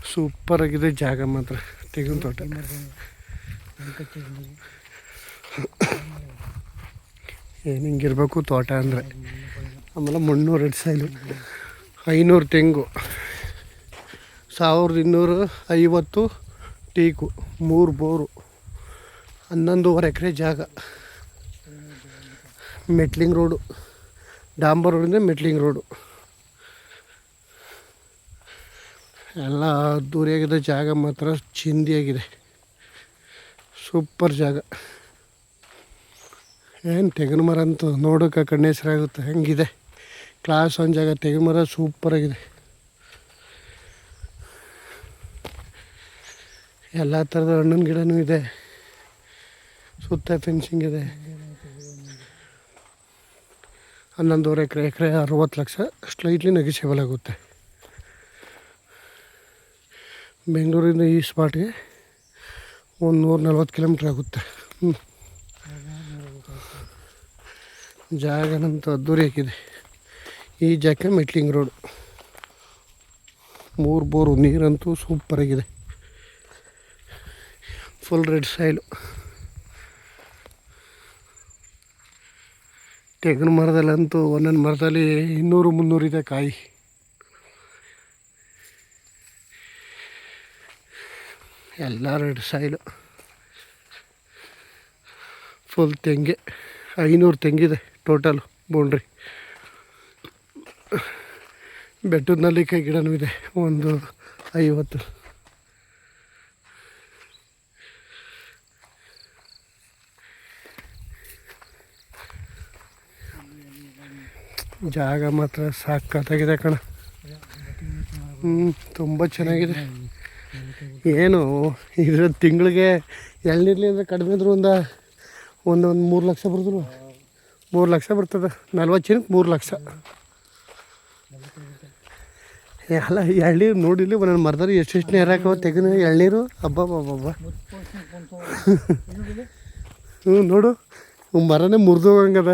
ಸೂಪರಾಗಿದೆ ಜಾಗ ಮಾತ್ರ, ತೆಂಗಿನ ತೋಟ. ಏನು ಹಿಂಗಿರ್ಬೇಕು ತೋಟ ಅಂದರೆ. ಆಮೇಲೆ 300 ರೆಡ್ ಸಾಯಿಲು, 500 ತೆಂಗು, 1250 ಟೀಕು, 3 ಬೋರು, 11.5 ಎಕರೆ ಜಾಗ. ಮೆಟ್ಲಿಂಗ್ ರೋಡು, ಡಾಂಬರ್ ರೋಡಿಂದ ಮೆಟ್ಲಿಂಗ್ ರೋಡು ಎಲ್ಲ ಅದ್ದೂರಿಯಾಗಿದೆ. ಜಾಗ ಮಾತ್ರ ಚಿಂದಿಯಾಗಿದೆ, ಸೂಪರ್ ಜಾಗ. ಏನು ತೆಂಗಿನ ಮರ ಅಂತೂ ನೋಡೋಕೆ ಕಣ್ಣೆಸರಾಗುತ್ತೆ, ಹಂಗಿದೆ ಕ್ಲಾಸ್ ಒಂದು ಜಾಗ. ತೆಂಗಿನ ಮರ ಸೂಪರಾಗಿದೆ, ಎಲ್ಲ ಥರದ ಹಣ್ಣಿನ ಗಿಡನೂ ಇದೆ, ಸುತ್ತ ಫೆನ್ಸಿಂಗ್ ಇದೆ. 11.5 ಎಕರೆ 60 ಲಕ್ಷ, ಸ್ಲೈಟ್ಲಿ ನೆಗೋಷಿಯಬಲ್ ಆಗುತ್ತೆ. ಬೆಂಗಳೂರಿಂದ ಈ ಸ್ಪಾಟ್ಗೆ ಒಂದು 140 ಕಿಲೋಮೀಟ್ರ್ ಆಗುತ್ತೆ. ಜಾಗನಂತೂ ಅದ್ದೂರಿ ಹಾಕಿದೆ. ಈ ಜಾಗಕ್ಕೆ ಮೆಟ್ಲಿಂಗ್ ರೋಡು, 3 ಬೋರು, ನೀರಂತೂ ಸೂಪರಾಗಿದೆ. Full red soil. ತೆಂಗಿನ ಮರದಲ್ಲಂತೂ ಒಂದೊಂದು ಮರದಲ್ಲಿ 200-300 ಇದೆ ಕಾಯಿ. ಎಲ್ಲ ರೆಡ್ ಸಾಯಿಲು, ಫುಲ್ ತೆಂಗೆ. 500 ತೆಂಗಿದೆ ಟೋಟಲು ಬೌಂಡ್ರಿ. ಬೆಟ್ಟದ ನಲ್ಲಿಕಾಯಿ ಗಿಡನೂ ಇದೆ, ಒಂದು 50. ಜಾಗ ಮಾತ್ರ ಸಾಕಾಗಿದೆ ಕಣ. ತುಂಬ ಚೆನ್ನಾಗಿದೆ. ಏನು ಇದ್ರ ತಿಂಗಳಿಗೆ ಎಳ್ನೀರ್ಲಿ ಅಂದರೆ ಕಡಿಮೆ ಅಂದರೂ ಒಂದು 3 ಲಕ್ಷ ಬರ್ತದೆ. 3 ಲಕ್ಷ ಬರ್ತದೆ, 40 ಚೀಲಕ್ಕೆ 3 ಲಕ್ಷ. ಅಲ್ಲ ಎಳ್ನೀರು ನೋಡಿಲಿ ಒಂದೊಂದು ಮರದಲ್ಲಿ ಎಷ್ಟು ನೇರಾಕವ ತೆಗೆದು ಎಳ್ನೀರು. ಹಬ್ಬ ನೋಡು, ಮರನೇ ಮುರಿದೋಗಂಗದ.